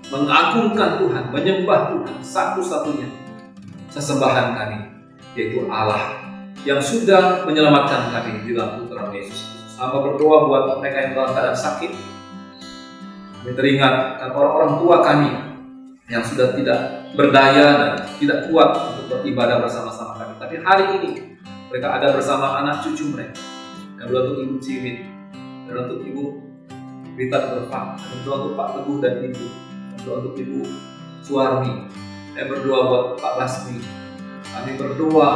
[SPEAKER 1] mengagungkan Tuhan, menyembah Tuhan satu-satunya sesembahan kami, yaitu Allah yang sudah menyelamatkan kami di dalam putra Yesus. Hamba berdoa buat mereka yang dalam keadaan sakit. Kami teringat orang-orang tua kami yang sudah tidak berdaya dan tidak kuat untuk beribadah bersama-sama kami. Tapi hari ini mereka ada bersama anak cucu mereka. Dan berdoa untuk Ibu Cimit, dan untuk Ibu Rita Berfak, dan berdoa untuk Pak Teguh dan Ibu, dan berdoa untuk Ibu Suwarmi. Saya berdoa buat Pak Lasmi. Kami berdoa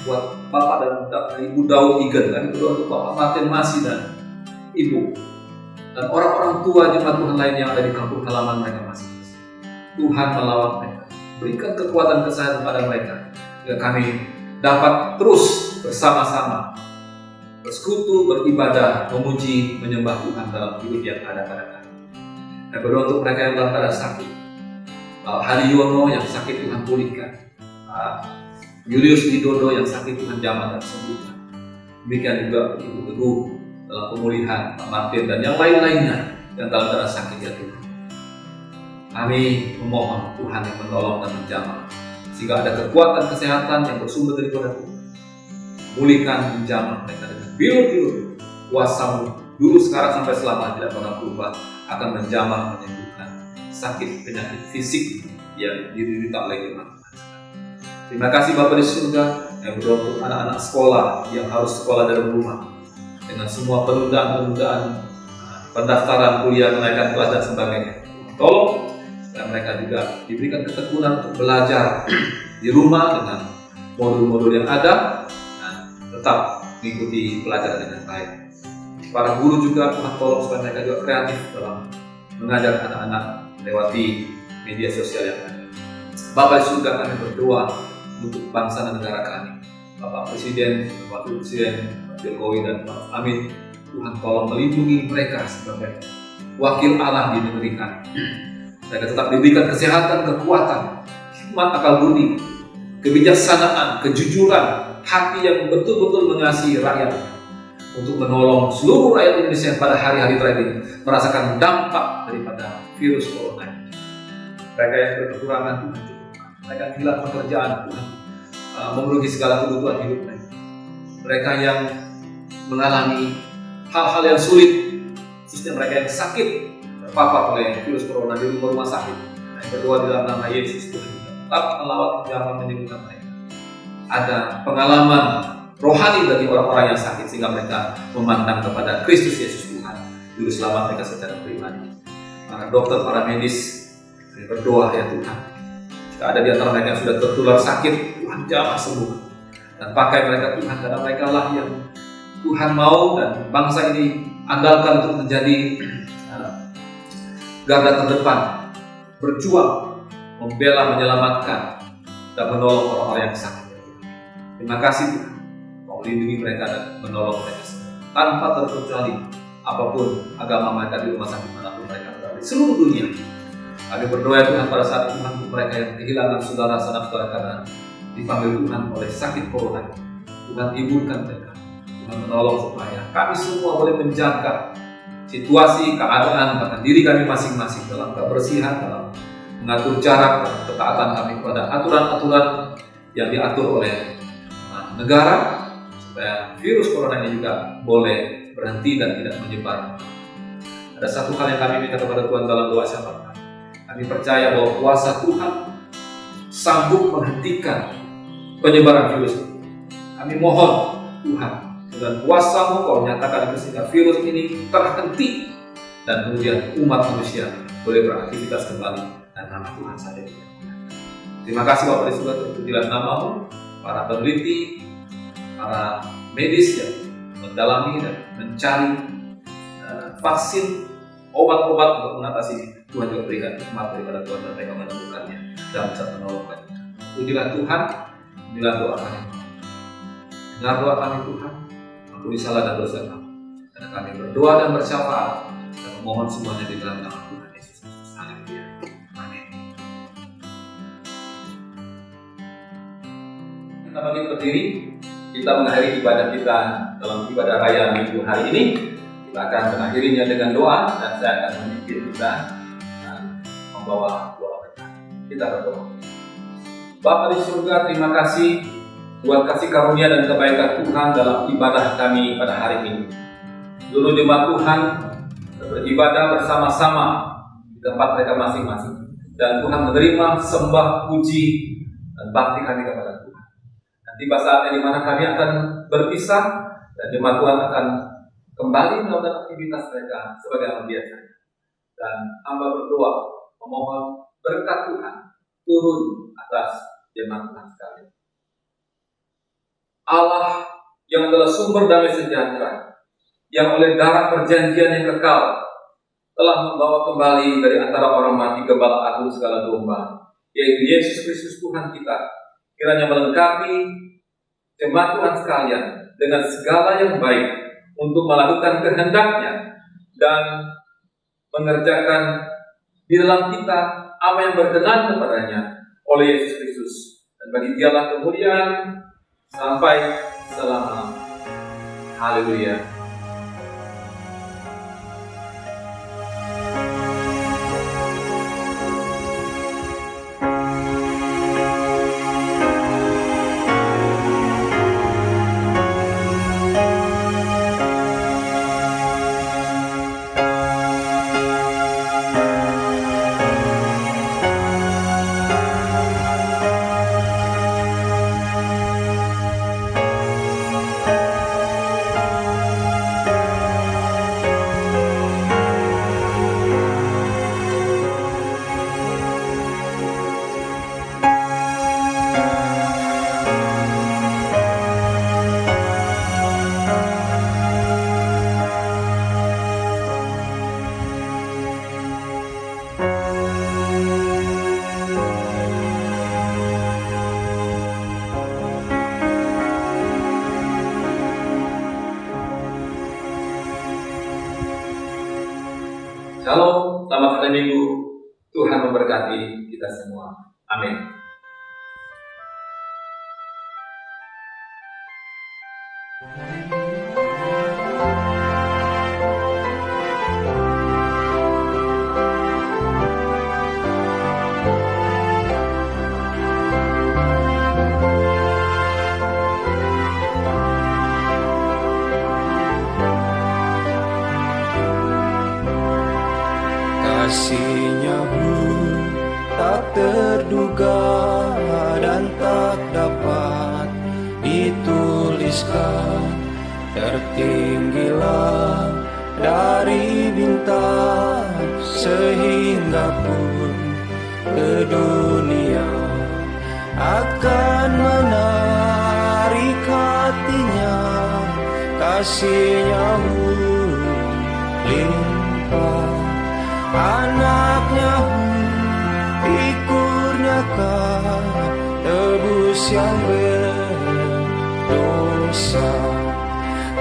[SPEAKER 1] buat Bapak dan Ibu Daud Igen. Kami berdoa untuk Bapak Martin Masih dan Ibu. Dan orang-orang tua jemaat Tuhan lain yang ada di kampung halaman mereka masing-masing. Tuhan melawat mereka, berikan kekuatan kesehatan pada mereka, agar kami dapat terus bersama-sama bersekutu, beribadah, memuji, menyembah Tuhan dalam hidup yang ada pada kami. Dan berdoa untuk mereka yang dalam keadaan sakit. Hari Yono yang sakit Tuhan pulihkan. Julius Widodo yang sakit Tuhan jamah dan sembuhkan. Demikian juga Ibu Teguh dalam pemulihan, Pak Martin dan yang lain-lainnya yang dalam keadaan sakit ya Tuhan. Kami memohon Tuhan yang menolong dan menjamah, sehingga ada kekuatan kesehatan yang bersumber daripada Tuhan. Pulihkan menjamah mereka dengan bilu-bilu kuasa-Mu dulu, sekarang, sampai selama tidak pernah berubah, akan menjamah, menyembuhkan sakit penyakit fisik yang diderita oleh jemaat. Terima kasih Bapa di surga yang berdoa untuk anak-anak sekolah yang harus sekolah dari rumah, dengan semua penundaan pendaftaran kuliah, kenaikan kelas dan sebagainya. Tolong dan mereka juga diberikan ketekunan untuk belajar di rumah dengan modul-modul yang ada dan tetap mengikuti pelajaran dengan baik. Para guru juga Tuhan tolong supaya mereka juga kreatif dalam mengajar anak-anak lewati media sosial yang ada. Bapa di surga, kami berdoa untuk bangsa dan negara kami. Bapak Presiden, Wakil Presiden Pak Jokowi dan Pak Amin. Tuhan tolong melindungi mereka sebagai wakil Allah di negeri kami. Mereka tetap diberikan kesehatan, kekuatan, hikmat akal budi, kebijaksanaan, kejujuran, hati yang betul-betul mengasihi rakyat, untuk menolong seluruh rakyat Indonesia pada hari-hari terakhir ini merasakan dampak daripada virus corona ini. Mereka yang berkekurangan Tuhan cukupkan, mereka yang hilang pekerjaan Tuhan memenuhi segala kebutuhan hidup mereka. Mereka yang mengalami hal-hal yang sulit, khususnya mereka yang sakit terpapar oleh virus corona di rumah sakit. Saya berdoa di dalam nama Yesus, Tuhan tetap melawat dan menyembuhkan mereka. Ada pengalaman rohani bagi orang-orang yang sakit sehingga mereka memandang kepada Kristus Yesus Tuhan, Juru Selamat mereka secara pribadi. Para dokter, para medis, kami berdoa ya Tuhan, jika ada di antara mereka yang sudah tertular sakit, Tuhan jamah sembuh dan pakai mereka Tuhan, karena mereka lah yang Tuhan mau dan bangsa ini andalkan untuk menjadi garda terdepan, berjuang, membela, menyelamatkan, dan menolong orang-orang yang sakit. Terima kasih Tuhan, mau melindungi mereka dan menolong mereka semua, tanpa terkecuali apapun agama mereka di rumah sakit manapun mereka berada di seluruh dunia. Kami berdoa Tuhan pada saat Tuhan untuk mereka yang kehilangan saudara saudara karena dipanggil Tuhan oleh sakit corona. Tuhan hiburkan mereka, Tuhan menolong supaya kami semua boleh menjaga situasi, keadaan, bahkan diri kami masing-masing dalam kebersihan, dalam mengatur jarak dan ketaatan kami kepada aturan-aturan yang diatur oleh negara, supaya virus corona ini juga boleh berhenti dan tidak menyebar. Ada satu hal yang kami minta kepada Tuhan dalam doa syafaat kami. Kami percaya bahwa kuasa Tuhan sanggup menghentikan penyebaran virus ini. Kami mohon Tuhan, dengan kuasa-Mu Kau nyatakan itu sehingga virus ini terhenti dan kemudian umat manusia boleh beraktivitas kembali dan nama Tuhan saja. Terima kasih Bapak di surga untuk dilan nama-Mu, para peneliti, para medis yang mendalami dan mencari vaksin, obat-obat untuk mengatasi ini. Tuhan juga berikan hikmat daripada Tuhan dan mereka menemukannya dan bisa menolongnya. Pujilah Tuhan, inilah doa kami. Dengar doa kami Tuhan, ampuni salah dan dosa kami. Karena kami berdoa dan bersyafaat dan memohon semuanya di dalam nama Tuhan Yesus Kristus. Haleluya. Amin. Kita bangkit berdiri, kita mengakhiri ibadah kita dalam ibadah raya Minggu hari ini. Kita akan mengakhirinya dengan doa dan saya akan memimpin kita membawa doa kita. Kita berdoa. Bapa di surga, terima kasih buat kasih karunia dan kebaikan Tuhan dalam ibadah kami pada hari ini. Seluruh jemaat Tuhan beribadah bersama-sama di tempat mereka masing-masing, dan Tuhan menerima sembah, puji, dan bakti kami kepada Tuhan. Dan tiba saatnya di mana kami akan berpisah dan jemaat Tuhan akan kembali melakukan aktivitas mereka sebagai biasa. Dan hamba berdoa memohon berkat Tuhan turun atas jemaat Tuhan sekalian. Allah yang adalah sumber damai sejahtera, yang oleh darah perjanjian yang kekal telah membawa kembali dari antara orang mati Gembala Agung segala domba, yaitu Yesus Kristus Tuhan kita, kiranya melengkapi jemaat Tuhan sekalian dengan segala yang baik untuk melakukan kehendak-Nya dan mengerjakan di dalam kita apa yang berkenan kepadanya oleh Yesus Kristus. Dan bagi Dialah kemuliaan sampai selama. Haleluya. hari Minggu. Tuhan memberkati kita semua. Amin.
[SPEAKER 2] Kasih-Nya tak terduga dan tak dapat dituliskan, tertinggilah dari bintang sehingga pun ke dunia akan menarik hatinya. Kasih-Nya limpah, anaknya dikurniakan tebus yang berdosa.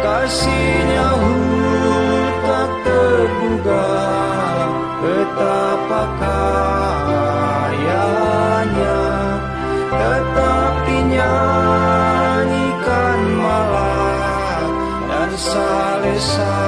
[SPEAKER 2] Kasih-Nya tak terduga, betapa kayanya, tetap dinyanyikan malam dan saleh-saleh